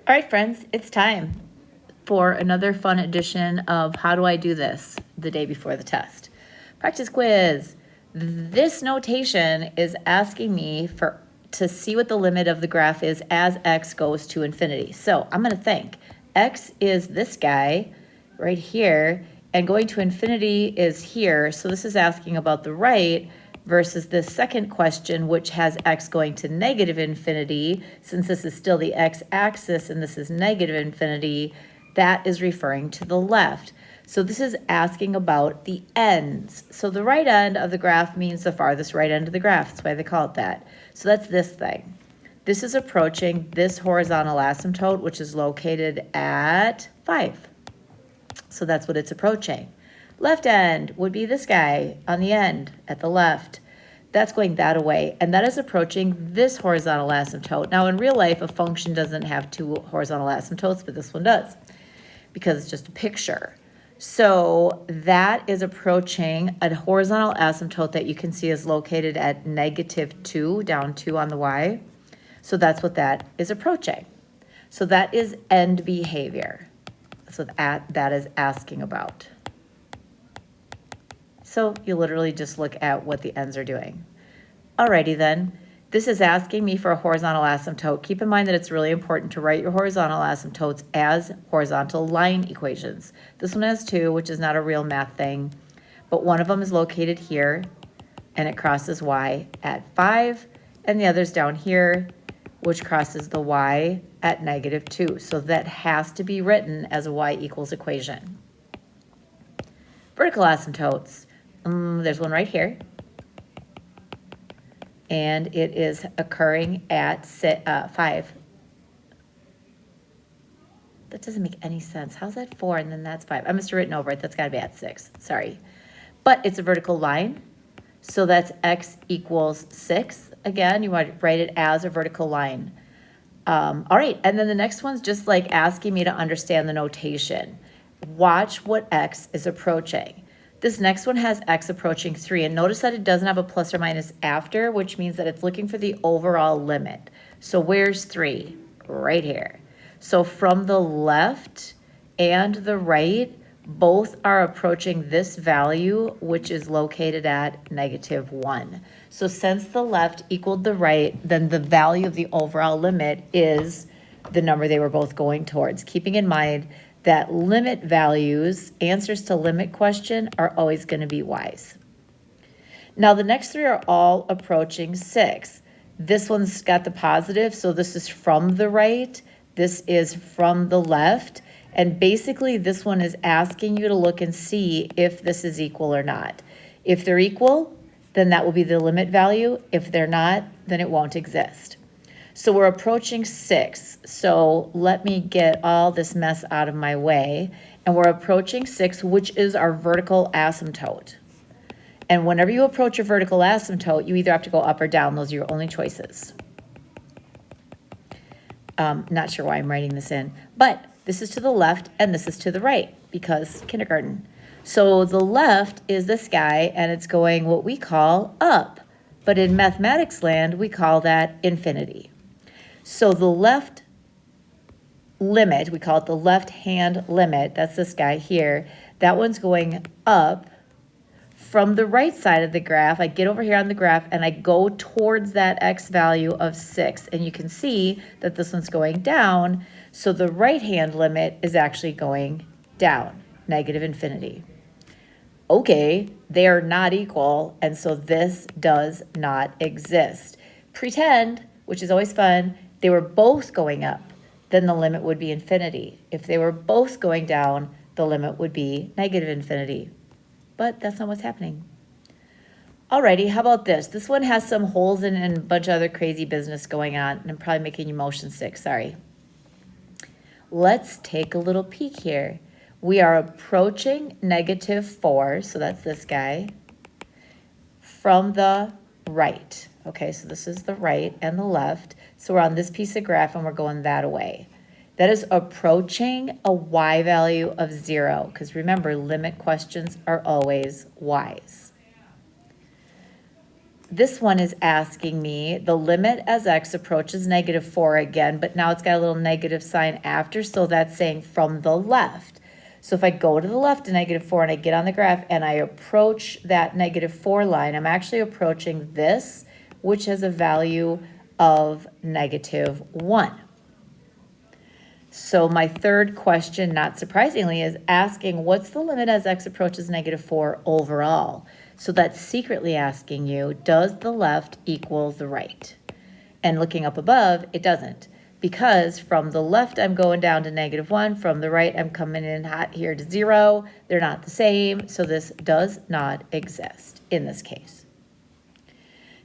All right, friends, it's time for another fun edition of How Do I Do This the day before the test. Practice quiz. This notation is asking me to see what the limit of the graph is as x goes to infinity. So I'm going to think x is this guy right here, and going to infinity is here. So this is asking about the right versus this second question, which has x going to negative infinity. Since this is still the x-axis and this is negative infinity, that is referring to the left. So this is asking about the ends. So the right end of the graph means the farthest right end of the graph. That's why they call it that. So that's this thing. This is approaching this horizontal asymptote, which is located at 5. So that's what it's approaching. Left end would be this guy on the end at the left. That's going that away, and that is approaching this horizontal asymptote. Now, in real life, a function doesn't have two horizontal asymptotes, but this one does, because it's just a picture. So that is approaching a horizontal asymptote that you can see is located at -2, down 2 on the y. So that's what that is approaching. So that is end behavior. So that is asking about. So you literally just look at what the ends are doing. Alrighty then, this is asking me for a horizontal asymptote. Keep in mind that it's really important to write your horizontal asymptotes as horizontal line equations. This one has 2, which is not a real math thing, but one of them is located here, and it crosses y at 5, and the other's down here, which crosses the y at -2. So that has to be written as a y equals equation. Vertical asymptotes. There's one right here. And it is occurring at 5. That doesn't make any sense. How's that 4 and then that's 5? I must have written over it. That's got to be at 6. Sorry. But it's a vertical line. So that's x equals 6. Again, you want to write it as a vertical line. All right. And then the next one's just like asking me to understand the notation. Watch what x is approaching. This next one has x approaching 3, and notice that it doesn't have a plus or minus after, which means that it's looking for the overall limit. So where's 3? Right here. So from the left and the right, both are approaching this value, which is located at -1. So since the left equaled the right, then the value of the overall limit is the number they were both going towards, keeping in mind that limit values, answers to limit question, are always going to be y's. Now the next 3 are all approaching 6. This one's got the positive, so this is from the right, this is from the left, and basically this one is asking you to look and see if this is equal or not. If they're equal, then that will be the limit value. If they're not, then it won't exist. So we're approaching 6. So let me get all this mess out of my way. And we're approaching 6, which is our vertical asymptote. And whenever you approach a vertical asymptote, you either have to go up or down. Those are your only choices. Not sure why I'm writing this in. But this is to the left and this is to the right because kindergarten. So the left is this guy and it's going what we call up. But in mathematics land, we call that infinity. So the left limit, we call it the left-hand limit, that's this guy here, that one's going up. From the right side of the graph, I get over here on the graph and I go towards that x value of 6. And you can see that this one's going down, so the right-hand limit is actually going down, -infinity. Okay, they are not equal, and so this does not exist. Pretend, which is always fun, they were both going up, then the limit would be infinity. If they were both going down, the limit would be -infinity. But that's not what's happening. Alrighty, how about this? This one has some holes in it and a bunch of other crazy business going on, and I'm probably making you motion sick, sorry. Let's take a little peek here. We are approaching -4, so that's this guy, from the right. Okay, so this is the right and the left. So we're on this piece of graph and we're going that away. That is approaching a y value of 0, because remember, limit questions are always y's. This one is asking me the limit as x approaches -4 again, but now it's got a little negative sign after, so that's saying from the left. So if I go to the left to -4 and I get on the graph and I approach that -4 line, I'm actually approaching this, which has a value of -1. So my third question, not surprisingly, is asking what's the limit as x approaches -4 overall? So that's secretly asking you, does the left equal the right? And looking up above, it doesn't. Because from the left, I'm going down to -1. From the right, I'm coming in hot here to 0. They're not the same, so this does not exist in this case.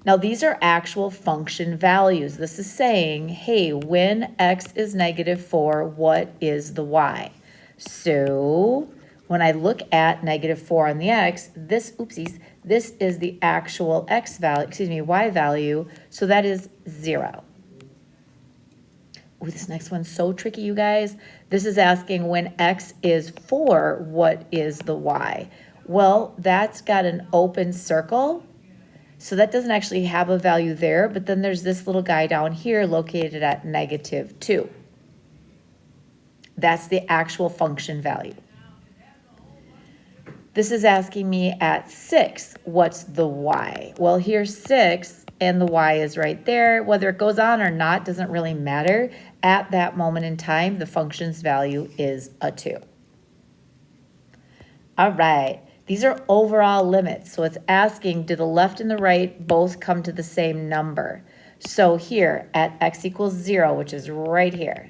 Now, these are actual function values. This is saying, hey, when x is -4, what is the y? So when I look at -4 on the x, this is the actual y value, so that is 0. Ooh, this next one's so tricky, you guys. This is asking when x is 4, what is the y? Well, that's got an open circle, so that doesn't actually have a value there, but then there's this little guy down here located at -2. That's the actual function value. This is asking me at 6, what's the y? Well, here's 6, and the y is right there. Whether it goes on or not doesn't really matter. At that moment in time, the function's value is a 2. All right, these are overall limits. So it's asking, do the left and the right both come to the same number? So here, at x equals 0, which is right here,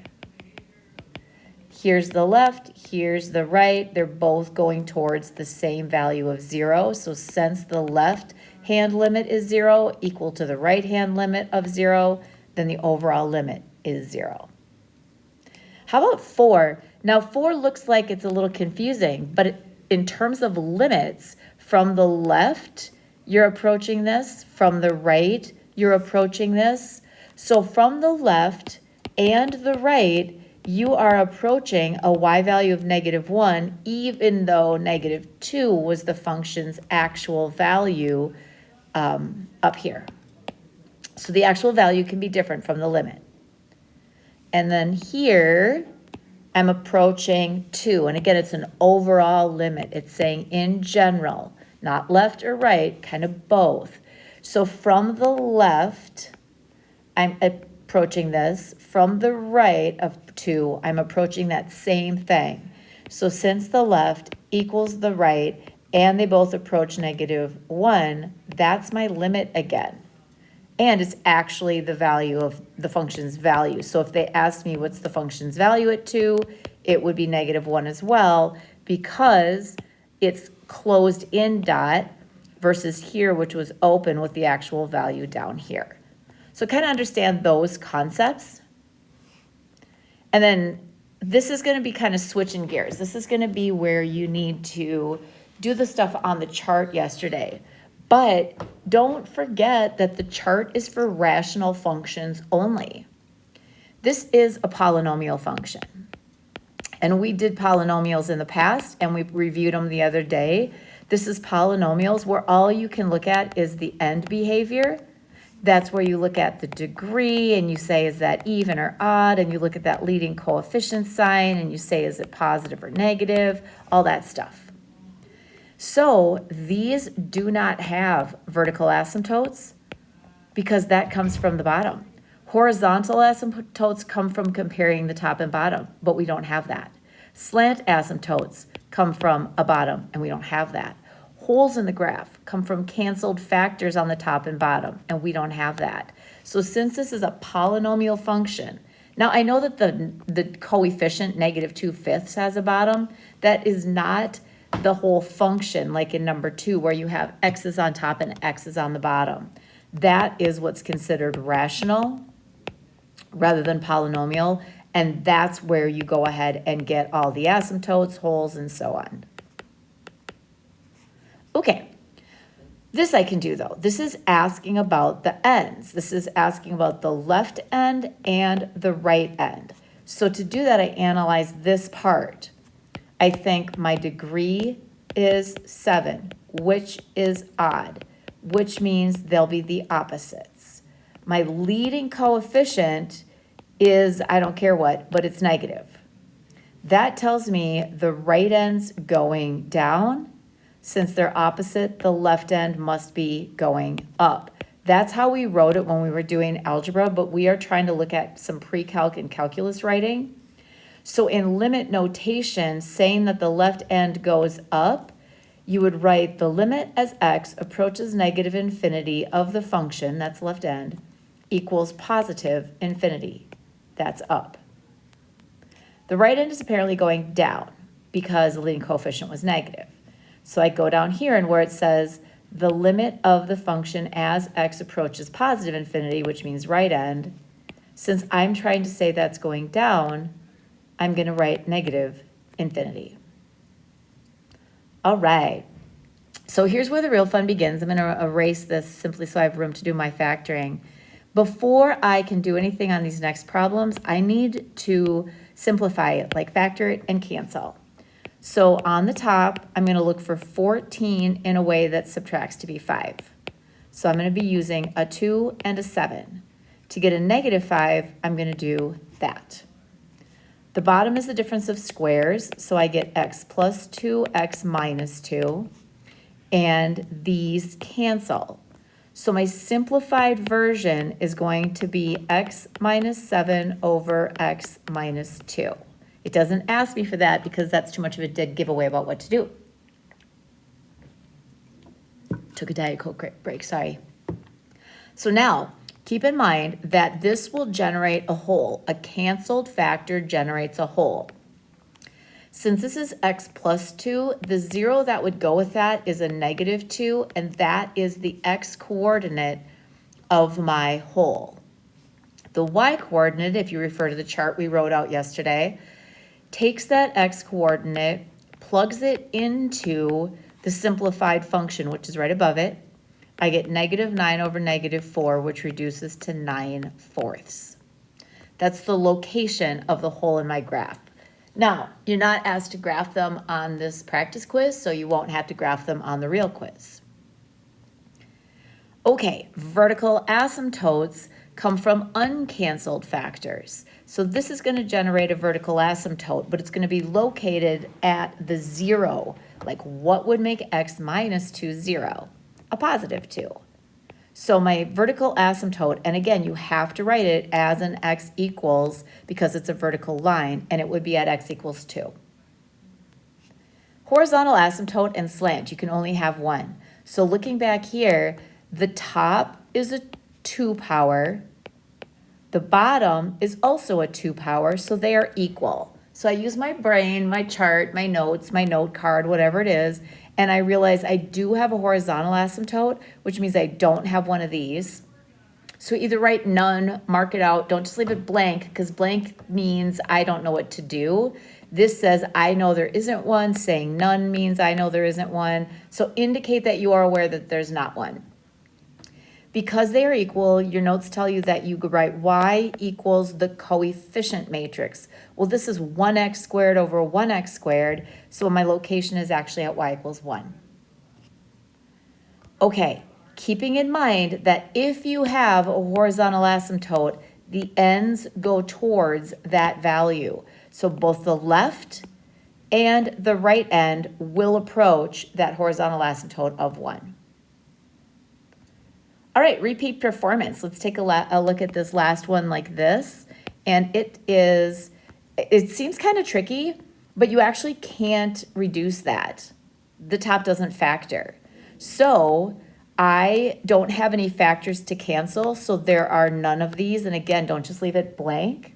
here's the left, here's the right. They're both going towards the same value of 0. So since the left hand limit is 0 equal to the right hand limit of 0, then the overall limit is 0. How about 4? Now 4 looks like it's a little confusing, but in terms of limits, from the left, you're approaching this. From the right, you're approaching this. So from the left and the right, you are approaching a y value of -1, even though -2 was the function's actual value up here. So the actual value can be different from the limit. And then here, I'm approaching 2. And again, it's an overall limit. It's saying in general, not left or right, kind of both. So from the left, I'm approaching this. From the right of 2, I'm approaching that same thing. So since the left equals the right, and they both approach -1, that's my limit again. And it's actually the value of the function's value. So if they asked me what's the function's value at 2, it would be -1 as well, because it's closed in dot versus here, which was open with the actual value down here. So kind of understand those concepts. And then this is going to be kind of switching gears. This is going to be where you need to do the stuff on the chart yesterday. But don't forget that the chart is for rational functions only. This is a polynomial function. And we did polynomials in the past, and we reviewed them the other day. This is polynomials where all you can look at is the end behavior. That's where you look at the degree and you say, is that even or odd? And you look at that leading coefficient sign and you say, is it positive or negative? All that stuff. So these do not have vertical asymptotes because that comes from the bottom. Horizontal asymptotes come from comparing the top and bottom, but we don't have that. Slant asymptotes come from a bottom, and we don't have that. Holes in the graph come from canceled factors on the top and bottom, and we don't have that. So since this is a polynomial function, now I know that the coefficient -2/5 has a bottom. That is not the whole function like in number 2 where you have x's on top and x's on the bottom. That is what's considered rational rather than polynomial, and that's where you go ahead and get all the asymptotes, holes, and so on. Okay, this I can do though. This is asking about the ends. This is asking about the left end and the right end. So to do that, I analyze this part. I think my degree is 7, which is odd. which means they'll be the opposites. My leading coefficient is, I don't care what, but it's negative. That tells me the right end's going down. Since they're opposite, the left end must be going up. That's how we wrote it when we were doing algebra, but we are trying to look at some pre-calc and calculus writing. So in limit notation, saying that the left end goes up, you would write the limit as x approaches negative infinity of the function, that's left end, equals positive infinity, that's up. The right end is apparently going down because the leading coefficient was negative. So I go down here and where it says the limit of the function as x approaches positive infinity, which means right end, since I'm trying to say that's going down, I'm going to write negative infinity. All right. So here's where the real fun begins. I'm going to erase this simply so I have room to do my factoring. Before I can do anything on these next problems, I need to simplify it, like factor it and cancel. So on the top, I'm going to look for 14 in a way that subtracts to be 5. So I'm going to be using a 2 and a 7. To get a negative 5, I'm going to do that. The bottom is the difference of squares, so I get x plus 2, x minus 2, and these cancel. So my simplified version is going to be x minus 7 over x minus 2. It doesn't ask me for that because that's too much of a dead giveaway about what to do. Took a Diet Coke break, sorry. So now, keep in mind that this will generate a whole. A canceled factor generates a whole. Since this is x plus 2, the 0 that would go with that is a negative 2, and that is the x coordinate of my whole. The y coordinate, if you refer to the chart we wrote out yesterday, takes that x coordinate, plugs it into the simplified function, which is right above it. I get negative 9 over negative 4, which reduces to 9/4. That's the location of the hole in my graph. Now, you're not asked to graph them on this practice quiz, so you won't have to graph them on the real quiz. Okay, vertical asymptotes come from uncanceled factors. So this is going to generate a vertical asymptote, but it's going to be located at the 0. Like, what would make x minus 2 0? A positive 2. So my vertical asymptote, and again, you have to write it as an x equals because it's a vertical line, and it would be at x equals 2. Horizontal asymptote and slant, you can only have one. So looking back here, the top is a 2 power. The bottom is also a 2 power, so they are equal. So I use my brain, my chart, my notes, my note card, whatever it is, and I realize I do have a horizontal asymptote, which means I don't have one of these. So either write none, mark it out, don't just leave it blank, because blank means I don't know what to do. This says I know there isn't one, saying none means I know there isn't one. So indicate that you are aware that there's not one. Because they are equal, your notes tell you that you could write y equals the coefficient matrix. Well, this is 1x squared over 1x squared, so my location is actually at y equals 1. Okay, keeping in mind that if you have a horizontal asymptote, the ends go towards that value. So both the left and the right end will approach that horizontal asymptote of 1. All right, repeat performance. Let's take a look at this last one like this. And it seems kind of tricky, but you actually can't reduce that. The top doesn't factor. So I don't have any factors to cancel, so there are none of these. And again, don't just leave it blank.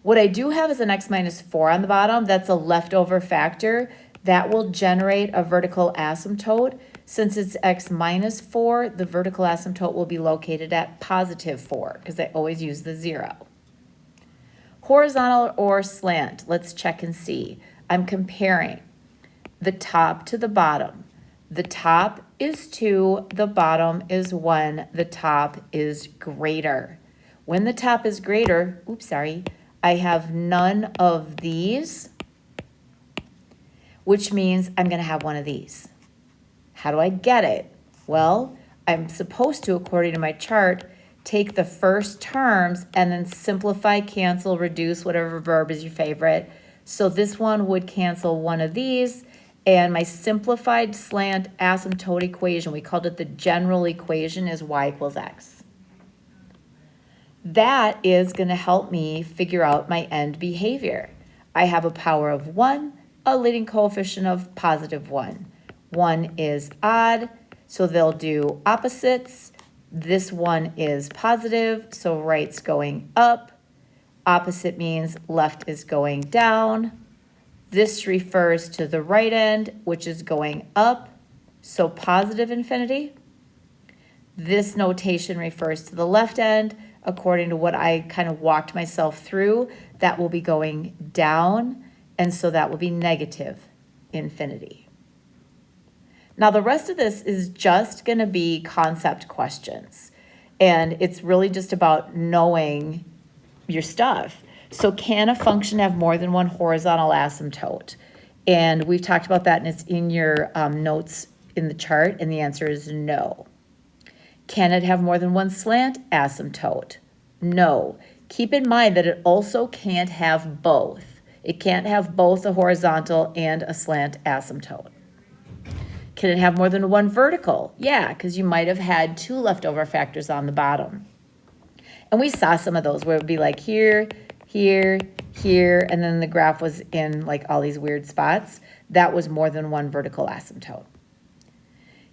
What I do have is an x minus 4 on the bottom. That's a leftover factor. That will generate a vertical asymptote. Since it's x minus 4, the vertical asymptote will be located at positive 4 because I always use the 0. Horizontal or slant, let's check and see. I'm comparing the top to the bottom. The top is 2, the bottom is 1, the top is greater. When the top is greater, I have none of these, which means I'm going to have one of these. How do I get it? Well, I'm supposed to, according to my chart, take the first terms and then simplify, cancel, reduce, whatever verb is your favorite. So this one would cancel one of these, and my simplified slant asymptote equation, we called it the general equation, is y equals x. That is going to help me figure out my end behavior. I have a power of 1, a leading coefficient of positive 1. 1 is odd, so they'll do opposites. This one is positive, so right's going up. Opposite means left is going down. This refers to the right end, which is going up, so positive infinity. This notation refers to the left end. According to what I kind of walked myself through, that will be going down, and so that will be negative infinity. Now, the rest of this is just going to be concept questions, and it's really just about knowing your stuff. So can a function have more than one horizontal asymptote? And we've talked about that, and it's in your notes in the chart, and the answer is no. Can it have more than one slant asymptote? No. Keep in mind that it also can't have both. It can't have both a horizontal and a slant asymptote. Can it have more than one vertical? Yeah, because you might have had 2 leftover factors on the bottom. And we saw some of those where it would be like here, here, here, and then the graph was in like all these weird spots. That was more than one vertical asymptote.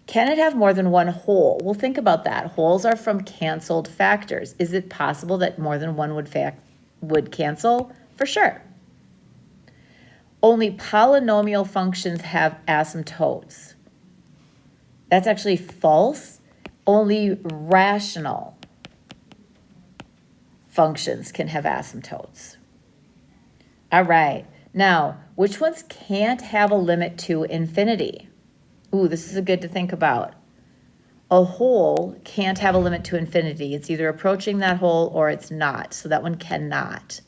Can it have more than one hole? Well, think about that. Holes are from canceled factors. Is it possible that more than one would cancel? For sure. Only polynomial functions have asymptotes. That's actually false. Only rational functions can have asymptotes. All right. Now, which ones can't have a limit to infinity? Ooh, this is good to think about. A hole can't have a limit to infinity. It's either approaching that hole or it's not. So that one cannot.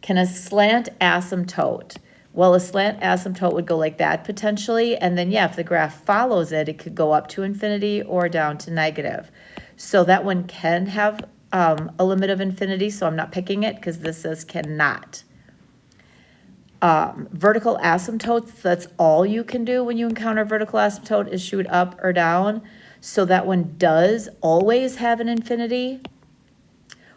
Can a slant asymptote? Well, a slant asymptote would go like that potentially. And then, yeah, if the graph follows it, it could go up to infinity or down to negative. So that one can have a limit of infinity. So I'm not picking it because this says cannot. Vertical asymptotes, that's all you can do when you encounter vertical asymptote is shoot up or down. So that one does always have an infinity.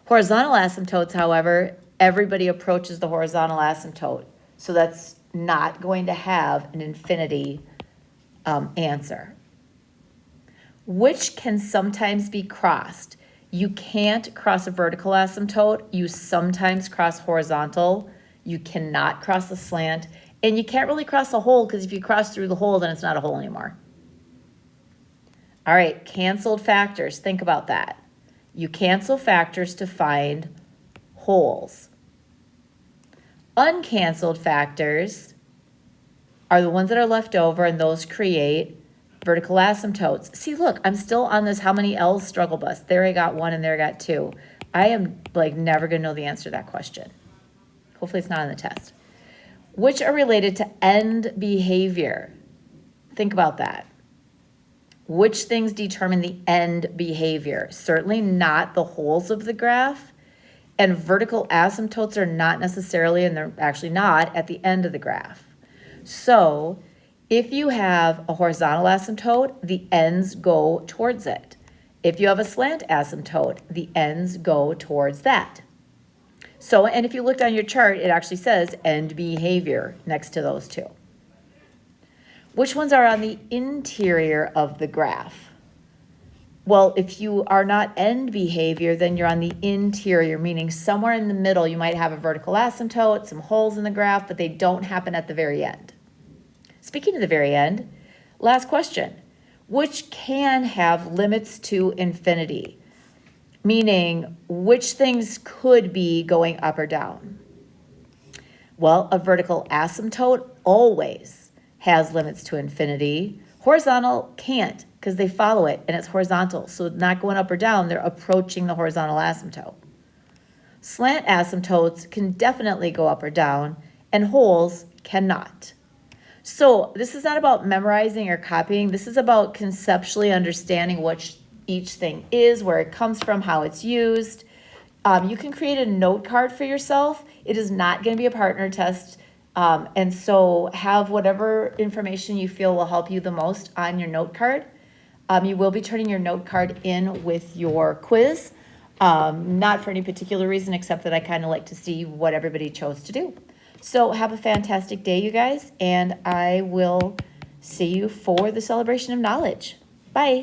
Horizontal asymptotes, however, everybody approaches the horizontal asymptote. So that's not going to have an infinity answer. Which can sometimes be crossed. You can't cross a vertical asymptote. You sometimes cross horizontal. You cannot cross a slant, and you can't really cross a hole because if you cross through the hole, then it's not a hole anymore. All right, canceled factors. Think about that. You cancel factors to find holes. Uncanceled factors are the ones that are left over, and those create vertical asymptotes. See, look, I'm still on this how many L's struggle bus. There I got 1 and there I got 2. I am like never going to know the answer to that question. Hopefully it's not on the test. Which are related to end behavior? Think about that. Which things determine the end behavior? Certainly not the holes of the graph. And vertical asymptotes are not necessarily, and they're actually not, at the end of the graph. So if you have a horizontal asymptote, the ends go towards it. If you have a slant asymptote, the ends go towards that. So, and if you looked on your chart, it actually says end behavior next to those two. Which ones are on the interior of the graph? Well, if you are not end behavior, then you're on the interior, meaning somewhere in the middle you might have a vertical asymptote, some holes in the graph, but they don't happen at the very end. Speaking of the very end, last question. Which can have limits to infinity? Meaning, which things could be going up or down? Well, a vertical asymptote always has limits to infinity. Horizontal can't because they follow it and it's horizontal. So not going up or down, they're approaching the horizontal asymptote. Slant asymptotes can definitely go up or down and holes cannot. So this is not about memorizing or copying. This is about conceptually understanding what each thing is, where it comes from, how it's used. You can create a note card for yourself. It is not going to be a partner test. And so have whatever information you feel will help you the most on your note card. You will be turning your note card in with your quiz. Not for any particular reason, except that I kind of like to see what everybody chose to do. So have a fantastic day, you guys, and I will see you for the celebration of knowledge. Bye.